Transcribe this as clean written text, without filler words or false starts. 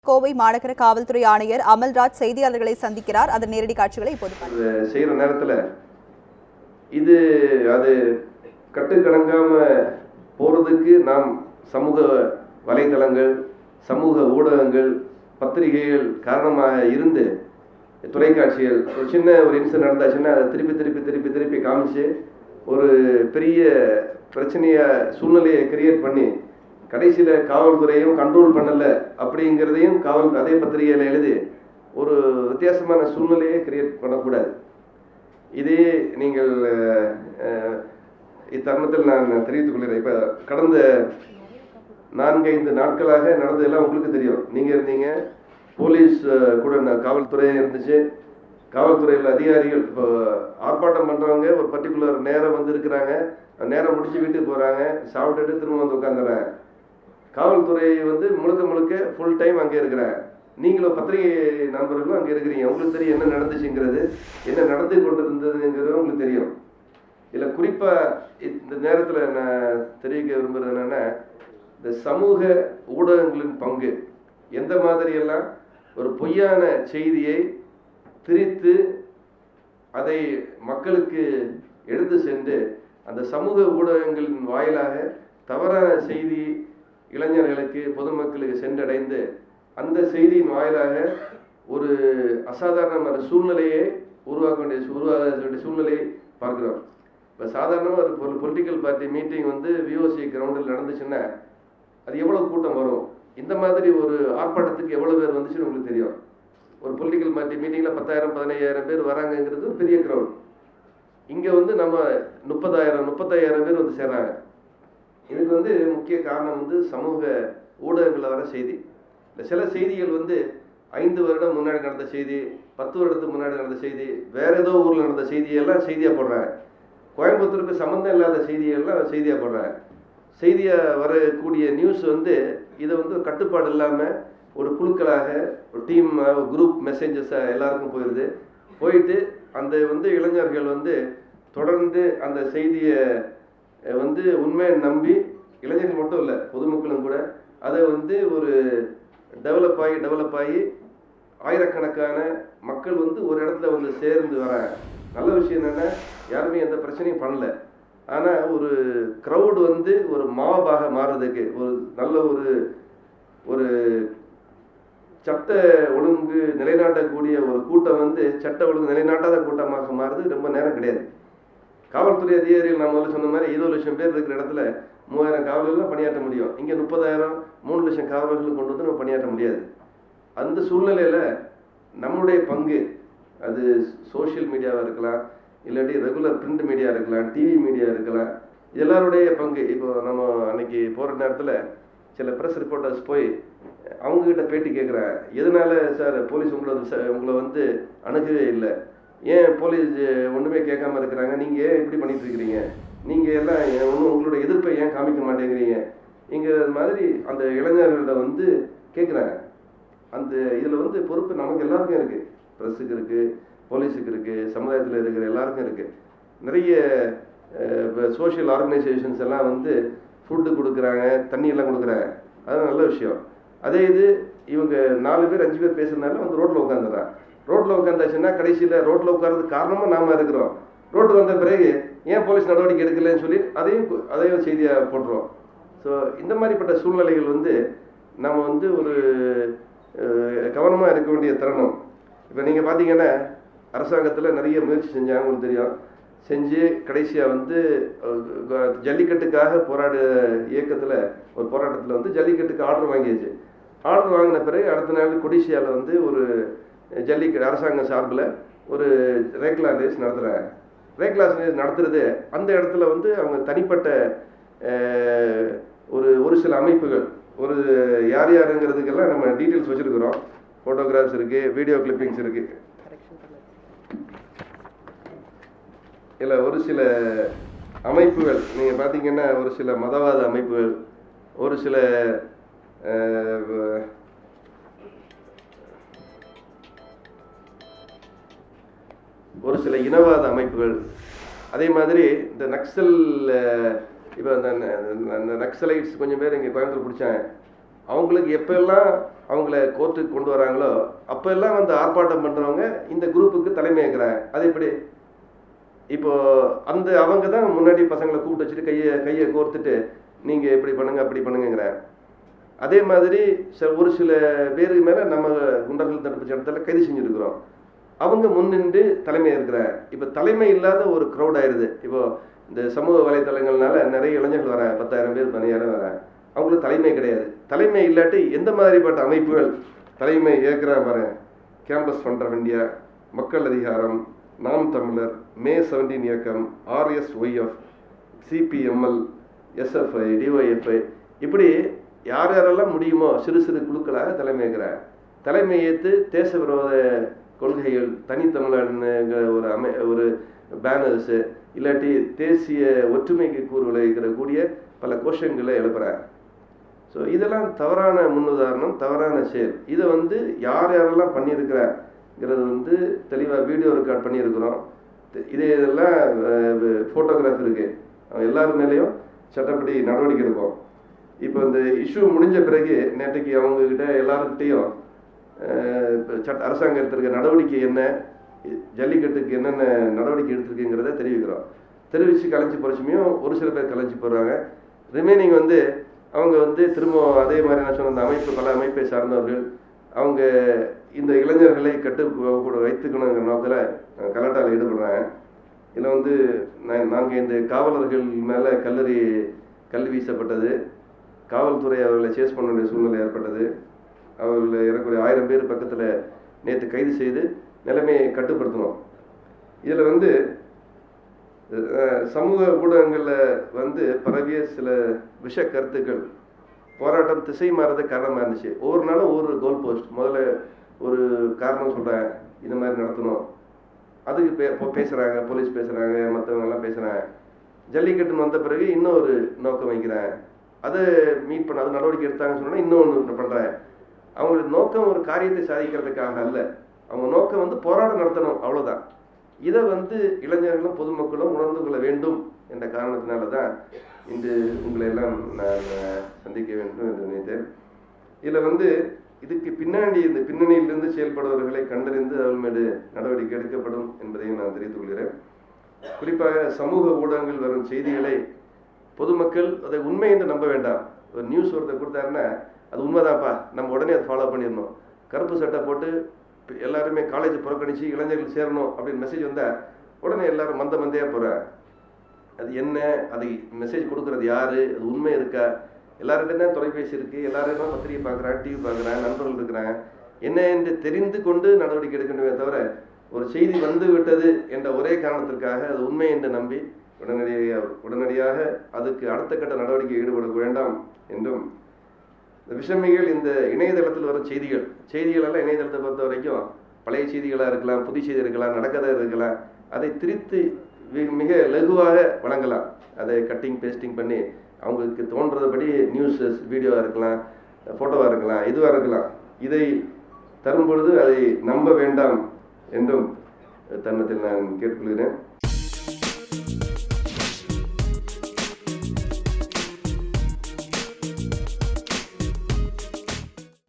கோவை மாநகர காவல்துறை ஆணையர் அமல்ராஜ் செய்தியாளர்களை சந்திக்கிறார். அதன் நேரடி காட்சிகளை இப்போது செய்யற நேரத்தில் இது அது கட்டுக்கடங்காம போறதுக்கு நாம் சமூக வலைதளங்கள், சமூக ஊடகங்கள், பத்திரிகைகள் காரணமாக இருந்து தொலைக்காட்சிகள் ஒரு சின்ன ஒரு இன்சிடென்ட் நடந்தாச்சுன்னா அதை திருப்பி காமிச்சு ஒரு பெரிய பிரச்சனைய சூழ்நிலையை கிரியேட் பண்ணி கடைசியில் காவல்துறையும் கண்ட்ரோல் பண்ணலை அப்படிங்கிறதையும் அதே பத்திரிகையில் எழுதி ஒரு வித்தியாசமான சூழ்நிலையை கிரியேட் பண்ணக்கூடாது. இதே நீங்கள் இத்தருணத்தில் நான் தெரிவித்துக் கொள்கிறேன். இப்போ கடந்த 4-5 நாட்களாக நடந்ததெல்லாம் உங்களுக்கு தெரியும். நீங்கள் இருந்தீங்க, போலீஸ் கூட காவல்துறை இருந்துச்சு, காவல்துறையில் அதிகாரிகள் இப்போ ஆர்ப்பாட்டம் பண்ணுறவங்க ஒரு பர்டிகுலர் நேரம் வந்து இருக்கிறாங்க, நேரம் முடிச்சு வீட்டுக்கு போகிறாங்க, சாப்பிட்டுட்டு திரும்ப வந்து உட்காந்துறாங்க. காவல்துறை வந்து முழுக்க ஃபுல் டைம் அங்கே இருக்கிறேன். நீங்களும் பத்திரிகை நண்பர்களும் அங்கே இருக்கிறீங்க. உங்களுக்கு தெரியும் என்ன நடந்துச்சுங்கிறது, என்ன நடந்து கொண்டு இருந்ததுங்கிறது உங்களுக்கு தெரியும். இதில் குறிப்பாக இந்த நேரத்தில் நான் தெரிவிக்க விரும்புகிறது என்னென்னா, இந்த சமூக ஊடகங்களின் பங்கு எந்த மாதிரியெல்லாம் ஒரு பொய்யான செய்தியை திரித்து அதை மக்களுக்கு எடுத்து சென்று அந்த சமூக ஊடகங்களின் வாயிலாக தவறான செய்தி இளைஞர்களுக்கு, பொதுமக்களுக்கு சென்றடைந்து அந்த செய்தியின் வாயிலாக ஒரு அசாதாரணமான சூழ்நிலையை உருவாக்க வேண்டிய சூழ்நிலையை பார்க்கிறோம். இப்போ சாதாரணமாக ஒரு பொலிட்டிக்கல் பார்ட்டி மீட்டிங் வந்து விஓசி கிரவுண்டில் நடந்துச்சுன்னா அது எவ்வளோ கூட்டம் வரும், இந்த மாதிரி ஒரு ஆர்ப்பாட்டத்துக்கு எவ்வளோ பேர் வந்துச்சுன்னு உங்களுக்கு தெரியும். ஒரு பொலிட்டிக்கல் பார்ட்டி மீட்டிங்கில் 10,000-15,000 பேர் வராங்கங்கிறது பெரிய க்ரௌட். இங்கே வந்து நம்ம 30,000-35,000 பேர் வந்து சேர்றாங்க. இதுக்கு வந்து முக்கிய காரணம் வந்து சமூக ஊடகங்களில் வர செய்தி. இந்த சில செய்திகள் வந்து 5 வருடம் முன்னாடி நடந்த செய்தி, 10 வருடத்துக்கு முன்னாடி நடந்த செய்தி, வேற ஏதோ ஊரில் நடந்த செய்தியெல்லாம் செய்தியாக போடுறாங்க. கோயம்புத்தூருக்கு சம்மந்தம் இல்லாத செய்தியெல்லாம் செய்தியாக போடுறாங்க. செய்தியாக வரக்கூடிய நியூஸ் வந்து இதை வந்து கட்டுப்பாடு இல்லாமல் ஒரு குழுக்களாக ஒரு டீம் குரூப் மெசேஜஸை எல்லாருக்கும் போயிட்டு அந்த வந்து இளைஞர்கள் வந்து தொடர்ந்து அந்த செய்தியை வந்து உண்மையை நம்பி, இளைஞர்கள் மட்டும் இல்லை பொதுமக்களும் கூட அதை வந்து ஒரு டெவலப் ஆகி ஆயிரக்கணக்கான மக்கள் வந்து ஒரு இடத்துல வந்து சேர்ந்து வராங்க. நல்ல விஷயம் என்னென்னா, யாருமே எந்த பிரச்சனையும் பண்ணல. ஆனால் ஒரு க்ரௌடு வந்து ஒரு மாபாக மாறுறதுக்கு ஒரு நல்ல ஒரு சட்ட ஒழுங்கு நிலைநாட்டக்கூடிய ஒரு கூட்டம் வந்து சட்ட ஒழுங்கு நிலைநாட்டாத கூட்டமாக மாறுறது ரொம்ப நேரம் கிடையாது. காவல்துறை அதிகாரிகள் நான் முதல்ல சொன்ன மாதிரி 20 லட்சம் பேர் இருக்கிற இடத்துல 3000 காவலர்களும் பணியாற்ற முடியும். இங்கே 30,000-3 லட்சம் காவலர்களும் கொண்டு வந்து நம்ம பணியாற்ற முடியாது. அந்த சூழ்நிலையில் நம்மளுடைய பங்கு, அது சோஷியல் மீடியாவாக இருக்கலாம், இல்லாட்டி ரெகுலர் பிரிண்ட் மீடியா இருக்கலாம், டிவி மீடியா இருக்கலாம், எல்லாருடைய பங்கு. இப்போ நம்ம அன்னைக்கு போகிற நேரத்தில் சில ப்ரெஸ் ரிப்போர்ட்டர்ஸ் போய் அவங்கக்கிட்ட பேட்டி கேட்குறேன். எதனால சார் போலீஸ் உங்களை வந்து அணுகவே இல்லை, ஏன் போலீஸ் ஒன்றுமே கேட்காம இருக்கிறாங்க, நீங்கள் ஏன் இப்படி பண்ணிட்டு இருக்கிறீங்க, நீங்கள் எல்லாம் ஒன்றும் உங்களோட எதிர்ப்பை ஏன் காமிக்க மாட்டேங்கிறீங்க, இங்கே மாதிரி அந்த இளைஞர்கள்ட்ட வந்து கேட்குறாங்க. அந்த இதில் வந்து பொறுப்பு நமக்கு எல்லாருக்கும் இருக்குது. ப்ரெஸ்ஸுக்கு இருக்குது, போலீஸுக்கு இருக்குது, சமுதாயத்தில் இருக்கிற எல்லாருக்கும் இருக்குது. நிறைய சோஷியல் ஆர்கனைசேஷன்ஸ் எல்லாம் வந்து ஃபுட்டு கொடுக்குறாங்க, தண்ணியெல்லாம் கொடுக்குறாங்க, அது நல்ல விஷயம். அதே இது இவங்க 4 பேர் 5 பேர் பேசுறதுனால வந்து ரோட்டில் உட்காந்துறான். ரோட்டில் உட்காந்தாச்சுன்னா கடைசியில் ரோட்டில் உட்கார்றதுக்கு காரணமாக நாம இருக்கிறோம். ரோட்டு வந்த பிறகு ஏன் போலீஸ் நடவடிக்கை எடுக்கலன்னு சொல்லி அதையும் செய்தியாக போட்டுருவோம். ஸோ இந்த மாதிரிப்பட்ட சூழ்நிலைகள் வந்து நம்ம வந்து ஒரு கவனமாக இருக்க வேண்டிய தருணம். இப்போ நீங்கள் பார்த்தீங்கன்னா அரசாங்கத்தில் நிறைய முயற்சி செஞ்சாங்க, உங்களுக்கு தெரியும். செஞ்சு கடைசியாக வந்து ஜல்லிக்கட்டுக்காக இயக்கத்தில் ஒரு போராட்டத்தில் வந்து ஜல்லிக்கட்டுக்கு ஆர்டர் வாங்கியாச்சு. ஆர்டர் வாங்கின பிறகு அடுத்த நாள் கொடிசியாவில் வந்து ஒரு ஜல்லிக்கட்டு அரசாங்கம் சார்பில் ஒரு ரேக்லா ரேஸ் நடத்துகிறாங்க. ரேக்லா ரேஸ் நடத்துறது அந்த இடத்துல வந்து அவங்க தனிப்பட்ட ஒரு சில அமைப்புகள், ஒரு யாருங்கிறதுக்கெல்லாம் நம்ம டீட்டெயில்ஸ் வச்சுருக்கிறோம். ஃபோட்டோகிராஃப்ஸ் இருக்குது, வீடியோ கிளிப்பிங்ஸ் இருக்குது. இல்லை ஒரு சில அமைப்புகள் நீங்கள் பார்த்தீங்கன்னா ஒரு சில மதவாத அமைப்புகள், ஒரு சில இனவாத அமைப்புகள், அதே மாதிரி இந்த நக்சல், இப்போ அந்த நக்சலைட்ஸ் கொஞ்சம் பேர் இங்கே கோயம்புத்தூர் பிடிச்சாங்க. அவங்களுக்கு எப்பெல்லாம் அவங்கள கோர்ட்டுக்கு கொண்டு வராங்களோ அப்போல்லாம் வந்து ஆர்ப்பாட்டம் பண்ணுறவங்க இந்த குரூப்புக்கு தலைமை ஏற்கிறாங்க. அது எப்படி? இப்போ அவங்க தான் முன்னாடி பசங்களை கூப்பிட்டு வச்சுட்டு கையை கோர்த்துட்டு நீங்கள் எப்படி பண்ணுங்க அப்படி பண்ணுங்கிறாங்க. அதே மாதிரி ஒரு சில பேருக்கு மேலே நம்ம குண்டர்கள் தடுப்பு சட்டத்தில் கைது செஞ்சுருக்கிறோம். அவங்க முன்னின்று தலைமை இருக்கிறாங்க. இப்போ தலைமை இல்லாத ஒரு க்ரௌட் ஆயிடுது. இப்போ இந்த சமூக வலைத்தளங்கள்னால நிறைய இளைஞர்கள் வராங்க, 10,000 பேர் 12,000 வராங்க. அவங்களுக்கு தலைமை கிடையாது. தலைமை இல்லாட்டி எந்த மாதிரிப்பட்ட அமைப்புகள் தலைமை ஏற்கிற பாருங்க. கேம்பஸ் பண்ணுற இந்தியா, மக்கள் அதிகாரம், நாம் தமிழர், மே 17 இயக்கம், RSYF, CPML, SFI, DYFI, இப்படி யார் யாரெல்லாம் முடியுமோ சிறு சிறு குழுக்களாக தலைமை ஏற்கிறார். தலைமை ஏற்று தேச விரோத கொள்கைகள், தனித்தமிழனுங்கிற ஒரு பேனர்ஸு, இல்லாட்டி தேசிய ஒற்றுமைக்கு கூறு விளைவிக்கிற கூடிய பல கோஷங்களை எழுப்புறார். ஸோ இதெல்லாம் தவறான முன்னுதாரணம், தவறான செயல். இதை வந்து யார் யாரெல்லாம் பண்ணியிருக்கிறாங்கிறது வந்து தெளிவாக வீடியோ ரெக்கார்ட் பண்ணியிருக்கிறோம். இதெல்லாம் ஃபோட்டோகிராஃப் இருக்குது. எல்லாரும் மேலேயும் சட்டப்படி நடவடிக்கை எடுப்போம். இப்போ இந்த இஷ்யூ முடிஞ்ச பிறகு நேற்றைக்கு அவங்கக்கிட்ட எல்லாருக்கிட்டையும் அரசாங்கம் எடுத்திருக்க நடவடிக்கை என்ன, ஜல்லிக்கட்டுக்கு என்னென்ன நடவடிக்கை எடுத்திருக்குங்கிறத தெரிவிக்கிறோம். தெரிவித்து கலைஞ்சி போகிறச்சுமையும் ஒரு சில பேர் கலைஞ்சி போடுறாங்க. ரிமைனிங் வந்து அவங்க வந்து திரும்ப அதே மாதிரி நான் சொன்ன அந்த அமைப்பு, பல அமைப்பை சார்ந்தவர்கள், அவங்க இந்த இளைஞர்களை கூட வைத்துக்கணுங்கிற நோக்கில் கலாட்டாவில் ஈடுபடுறாங்க. இதில் வந்து நாங்கள் இந்த காவலர்கள் மேலே கல் வீசப்பட்டது, காவல்துறை அவர்களை சேஸ் பண்ண வேண்டிய சூழ்நிலை ஏற்பட்டது. அவர்கள் ஏறக்குறைய 1000 பேர் பக்கத்தில் நேற்று கைது செய்து நிலைமையை கட்டுப்படுத்தணும். இதில் வந்து சமூக ஊடகங்களில் வந்து பரவிய சில விஷ கருத்துக்கள் போராட்டம் திசை மாறத காரணமாக இருந்துச்சு. ஒவ்வொரு நாளும் ஒவ்வொரு கோல் போஸ்ட். முதல்ல ஒரு காரணம் சொல்கிறேன், இந்த மாதிரி நடத்தணும், அதுக்கு பேசுகிறாங்க, போலீஸ் பேசுகிறாங்க, மற்றவங்கெல்லாம் பேசுகிறாங்க. ஜல்லிக்கட்டுன்னு வந்த பிறகு இன்னொரு நோக்கம் வைக்கிறேன், அதை மீட் பண்ண அது நடவடிக்கை எடுத்தாங்கன்னு சொன்னால் இன்னொன்று பண்ணுறேன். அவங்களோட நோக்கம் ஒரு காரியத்தை சாதிக்கிறதுக்காக அல்ல, அவங்க நோக்கம் வந்து போராட்டம் நடத்தணும், அவ்வளோதான். இதை வந்து இளைஞர்களும் பொதுமக்களும் உணர்ந்து கொள்ள வேண்டும் என்ற காரணத்தினால தான் இன்று உங்களை எல்லாம் நான் சந்திக்க வேண்டும் என்று நினைத்தேன். இதில் வந்து இதுக்கு பின்னாடி இந்த பின்னணியிலிருந்து செயல்படுபவர்களை கண்டறிந்து அவர்கள் மீது நடவடிக்கை எடுக்கப்படும் என்பதையும் நான் தெரிவித்துக் கொள்கிறேன். குறிப்பாக சமூக ஊடகங்கள் வரும் செய்திகளை பொதுமக்கள் அதை உண்மை என்று நம்ப வேண்டாம். ஒரு நியூஸ் ஒருத்தர் கொடுத்தாருன்னா அது உண்மைதான்ப்பா, நம்ம உடனே அதை ஃபாலோ பண்ணிடணும். கருப்பு சட்டை போட்டு எல்லாருமே காலேஜ் புறக்கணிச்சு இளைஞர்கள் சேரணும் அப்படின்னு மெசேஜ் வந்தால் உடனே எல்லாரும் மந்தையாக போகிறார். அது என்ன, அதை மெசேஜ் கொடுக்குறது யார், அது உண்மை இருக்கா? எல்லார்கிட்டையும் தான் தொலைபேசி இருக்குது, எல்லாரும் பத்திரிகை பார்க்குறாங்க, டிவி பார்க்குறாங்க, நண்பர்கள் இருக்கிறாங்க. என்ன என்று தெரிந்து கொண்டு நடவடிக்கை எடுக்கணுமே தவிர ஒரு செய்தி வந்து விட்டது என்ற ஒரே காரணத்திற்காக அது உண்மை என்று நம்பி உடனடியாக அதுக்கு அடுத்த கட்ட நடவடிக்கை ஈடுபட வேண்டாம் என்றும், இந்த விஷமிகள் இந்த இணையதளத்தில் வரும் செய்திகள் எல்லாம் இணையதளத்தை பொறுத்த வரைக்கும் பழைய செய்திகளாக இருக்கலாம், புதிய செய்தி இருக்கலாம், நடக்கதை இருக்கலாம், அதை திரித்து மிக லகுவாக வழங்கலாம். அதை கட்டிங் பேஸ்டிங் பண்ணி அவங்களுக்கு தோன்றபடி நியூஸஸ், வீடியோவாக இருக்கலாம், ஃபோட்டோவாக இருக்கலாம், எதுவாக இருக்கலாம், இதை தரும் பொழுது அதை நம்ப வேண்டாம் என்றும் தருணத்தில் நான் கேட்டுக்கொள்கிறேன்.